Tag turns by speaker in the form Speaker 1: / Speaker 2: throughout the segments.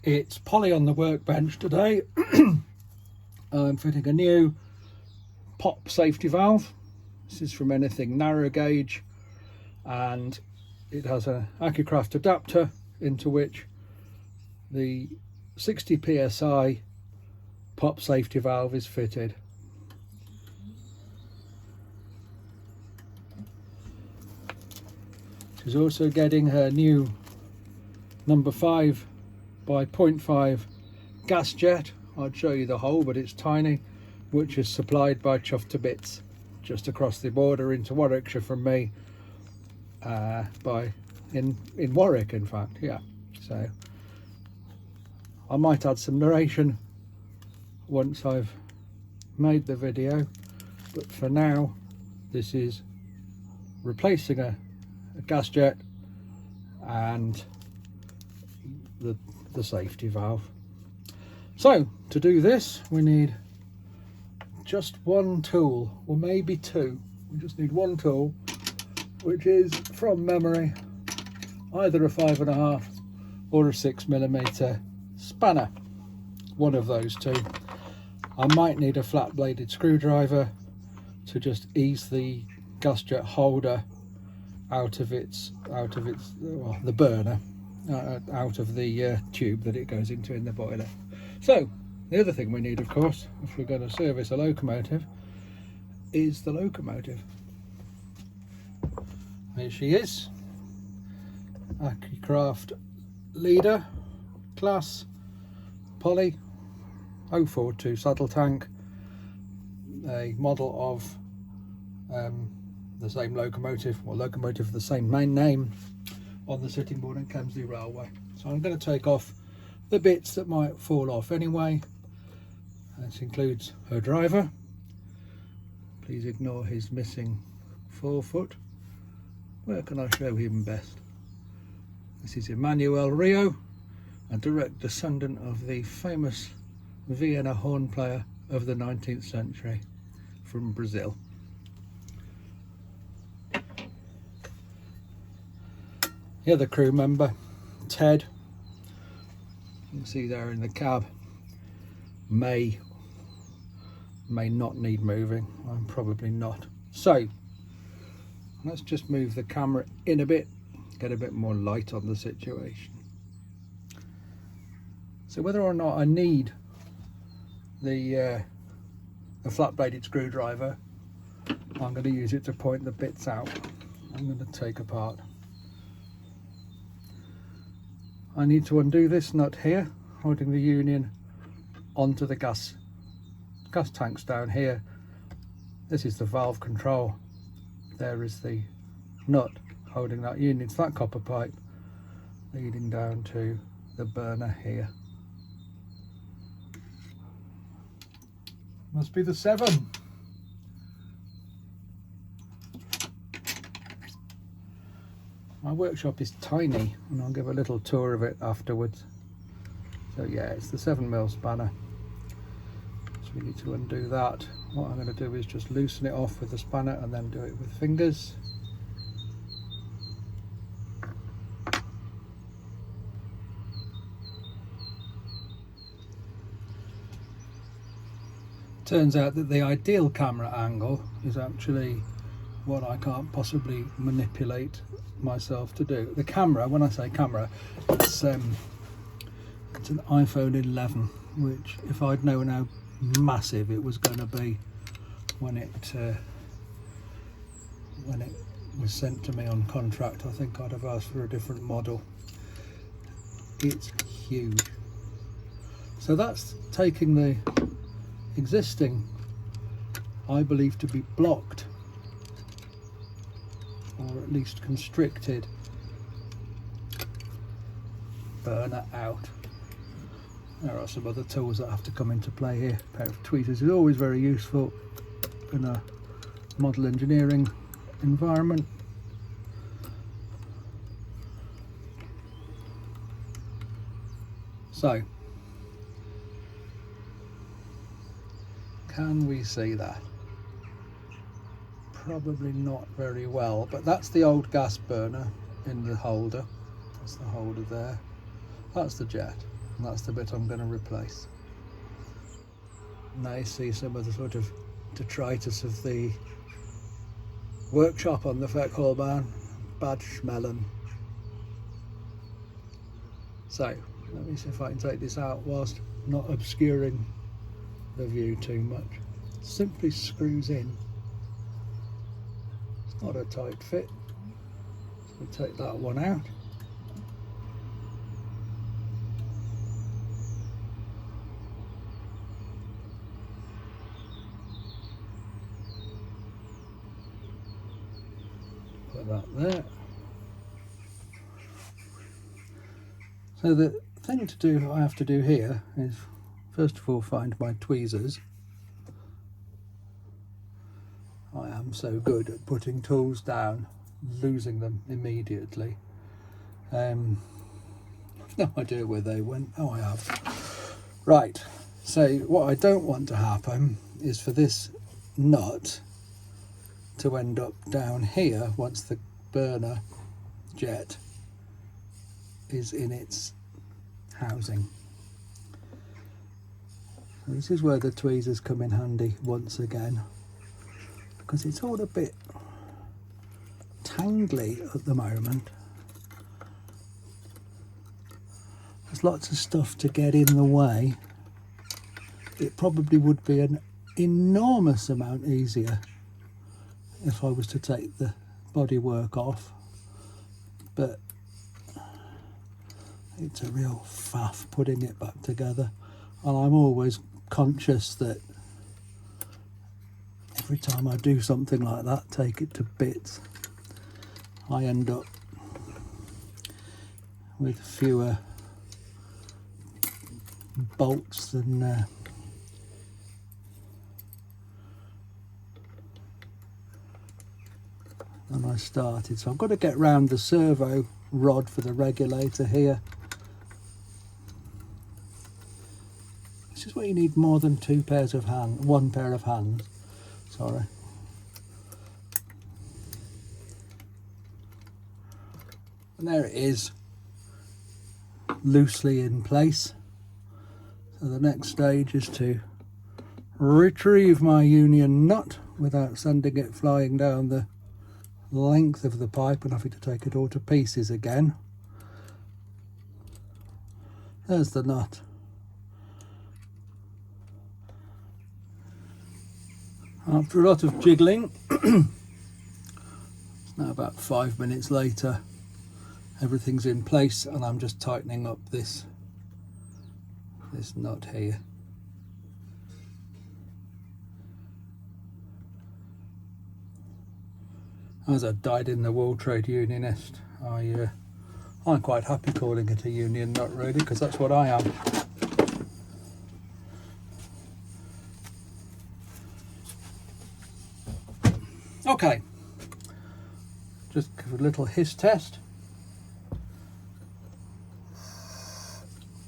Speaker 1: It's Polly on the workbench today. I'm fitting a new pop safety valve. This is from anything narrow gauge, and it has an Accucraft adapter into which the 60 psi pop safety valve is fitted. She's also getting her new number 5 by 0.5 gas jet. I'd show you the hole, but it's tiny, which is supplied by Chuff to Bits just across the border into Warwickshire from me, in Warwick, in fact. Yeah, so I might add some narration once I've made the video, but for now this is replacing a gas jet and the safety valve. So to do this we need just one tool, or maybe two. We just need one tool, which is from memory either a 5.5 or a 6mm spanner, one of those two. I might need a flat bladed screwdriver to just ease the gas jet holder out of its well, the burner, out of the tube that it goes into in the boiler. So the other thing we need, of course, if we're going to service a locomotive, is the locomotive. Here she is, Accucraft Leader class Polly 042 saddle tank, a model of the same locomotive, or locomotive of the same main name, on the sitting board in Kemsley Railway. So I'm going to take off the bits that might fall off anyway. This includes her driver. Please ignore his missing forefoot. Where can I show him best? This is Emmanuel Rio, a direct descendant of the famous Vienna horn player of the 19th century from Brazil. The other crew member, Ted, you can see there in the cab, may not need moving. I'm probably not. So let's just move the camera in a bit, get a bit more light on the situation. So whether or not I need the flat bladed screwdriver, I'm going to use it to point the bits out. I'm going to take apart. I need to undo this nut here, holding the union onto the gas tanks down here. This is the valve control. There is the nut holding that union. It's that copper pipe leading down to the burner here. Must be the 7. My workshop is tiny, and I'll give a little tour of it afterwards. So yeah, it's the 7mm spanner. So we need to undo that. What I'm going to do is just loosen it off with the spanner and then do it with fingers. Turns out that the ideal camera angle is actually what I can't possibly manipulate myself to do. The camera, when I say camera, it's an iPhone 11, which, if I'd known how massive it was going to be when it was sent to me on contract, I think I'd have asked for a different model. It's huge. So that's taking the existing, I believe to be blocked, or at least constricted, burner out. There are some other tools that have to come into play here. A pair of tweezers is always very useful in a model engineering environment. So, can we see that? Probably not very well, but that's the old gas burner in the holder. That's the holder there. That's the jet. and that's the bit I'm going to replace. Now you see some of the sort of detritus of the workshop on the Feckhall man. Bad smelling. So let me see if I can take this out whilst not obscuring the view too much. It simply screws in. It's not a tight fit. So we take that one out. Put that there. So the thing to do, I have to do here is first of all find my tweezers. I am so good at putting tools down, losing them immediately. I've no idea where they went. Oh, I have. Right, so what I don't want to happen is for this nut to end up down here once the burner jet is in its housing. So this is where the tweezers come in handy once again, because it's all a bit tangly at the moment. There's lots of stuff to get in the way. It probably would be an enormous amount easier if I was to take the bodywork off, but it's a real faff putting it back together, and I'm always conscious that every time I do something like that, take it to bits, I end up with fewer bolts than I started. So I've got to get round the servo rod for the regulator here. This is where you need more than one pair of hands, sorry. And there it is, loosely in place. So the next stage is to retrieve my union nut without sending it flying down the length of the pipe and having to take it all to pieces again. There's the nut. After a lot of jiggling, it's now about 5 minutes later, everything's in place and I'm just tightening up this nut here. As a dyed-in-the-wool trade unionist, I'm quite happy calling it a union nut, really, because that's what I am. Okay, just give a little hiss test.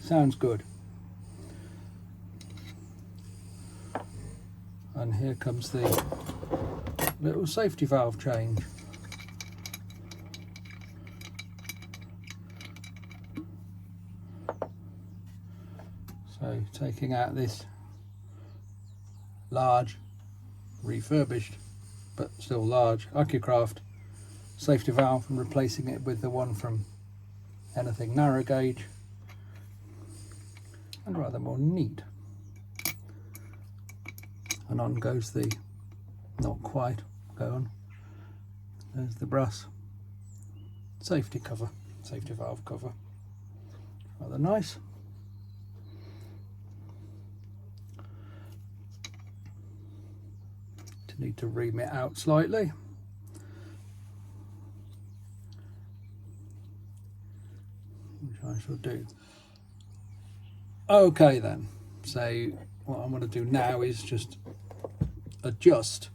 Speaker 1: Sounds good. And here comes the little safety valve change. So taking out this large, refurbished, but still large Accucraft safety valve and replacing it with the one from Anything narrow gauge, and rather more neat. And on goes the, not quite, go on, there's the brass safety cover, safety valve cover, rather nice. Need to ream it out slightly. Which I shall do. Okay then, so what I'm going to do now is just adjust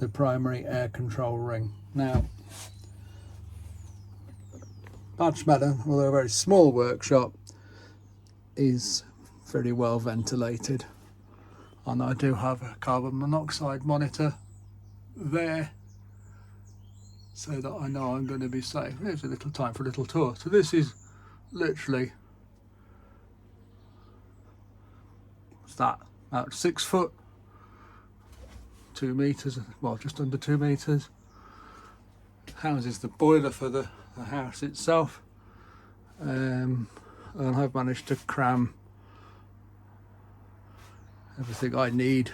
Speaker 1: the primary air control ring. Now, Badgemeadow, although a very small workshop, is very well ventilated. And I do have a carbon monoxide monitor there so that I know I'm going to be safe. There's a little time for a little tour. So this is literally that? About 6 foot, 2 meters, well, just under 2 meters. Houses the boiler for the house itself, and I've managed to cram everything I need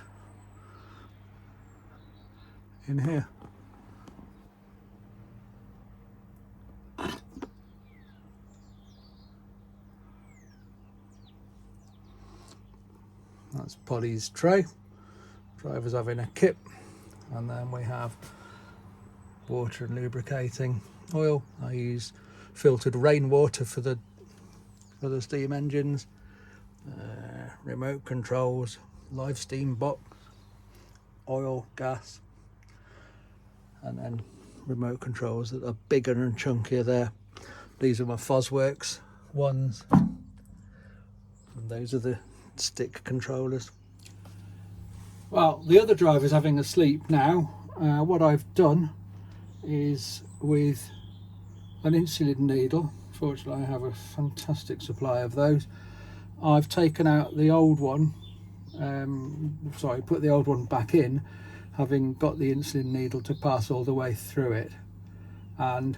Speaker 1: in here. That's Polly's tray. Driver's having a kip, and then we have water and lubricating oil. I use filtered rainwater for the steam engines, remote controls, live steam box, oil, gas, and then remote controls that are bigger and chunkier there. These are my Fosworks ones, and those are the stick controllers. Well, the other driver's having a sleep now. What I've done is, with an insulin needle, fortunately I have a fantastic supply of those, I've taken out the old one, put the old one back in, having got the insulin needle to pass all the way through it, and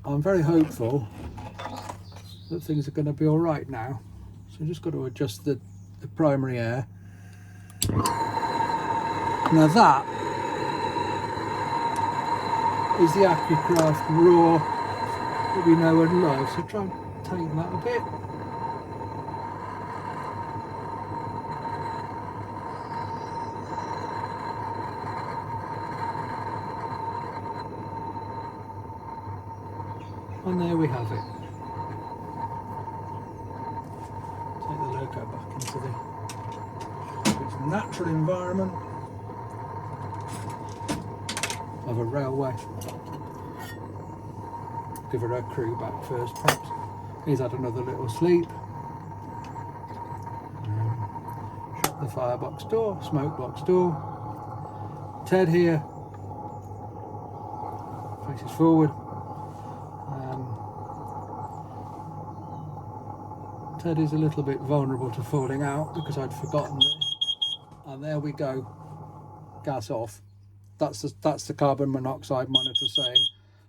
Speaker 1: I'm very hopeful that things are going to be all right now. So I'm just got to adjust the primary air. Now that is the Accucraft Raw that we know and love, so try and tighten that a bit. And there we have it. Take the loco back into its natural environment of a railway. Give her crew back first, perhaps. He's had another little sleep. Shut the firebox door, smoke box door. Ted here faces forward. Ted is a little bit vulnerable to falling out because I'd forgotten this. And there we go, gas off. That's the carbon monoxide monitor saying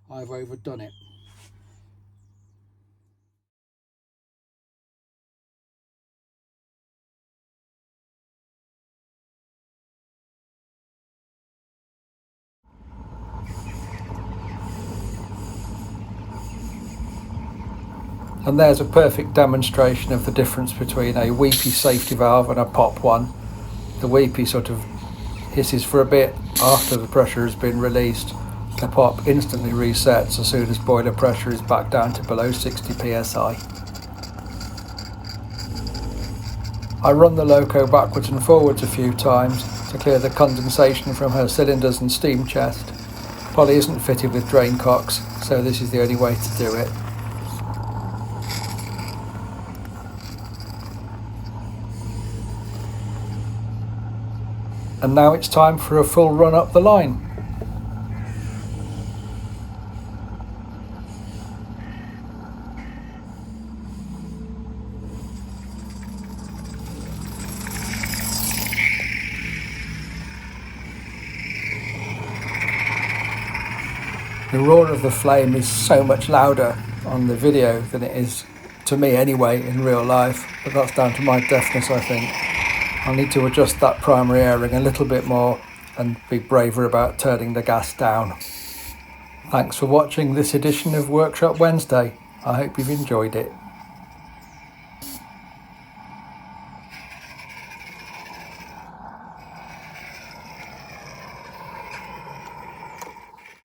Speaker 1: I've overdone it. And there's a perfect demonstration of the difference between a weepy safety valve and a pop one. The weepy sort of hisses for a bit after the pressure has been released. The pop instantly resets as soon as boiler pressure is back down to below 60 psi. I run the loco backwards and forwards a few times to clear the condensation from her cylinders and steam chest. Polly isn't fitted with drain cocks, so this is the only way to do it. And now it's time for a full run up the line. The roar of the flame is so much louder on the video than it is, to me anyway, in real life, but that's down to my deafness, I think. I'll need to adjust that primary airing a little bit more and be braver about turning the gas down. Thanks for watching this edition of Workshop Wednesday. I hope you've enjoyed it.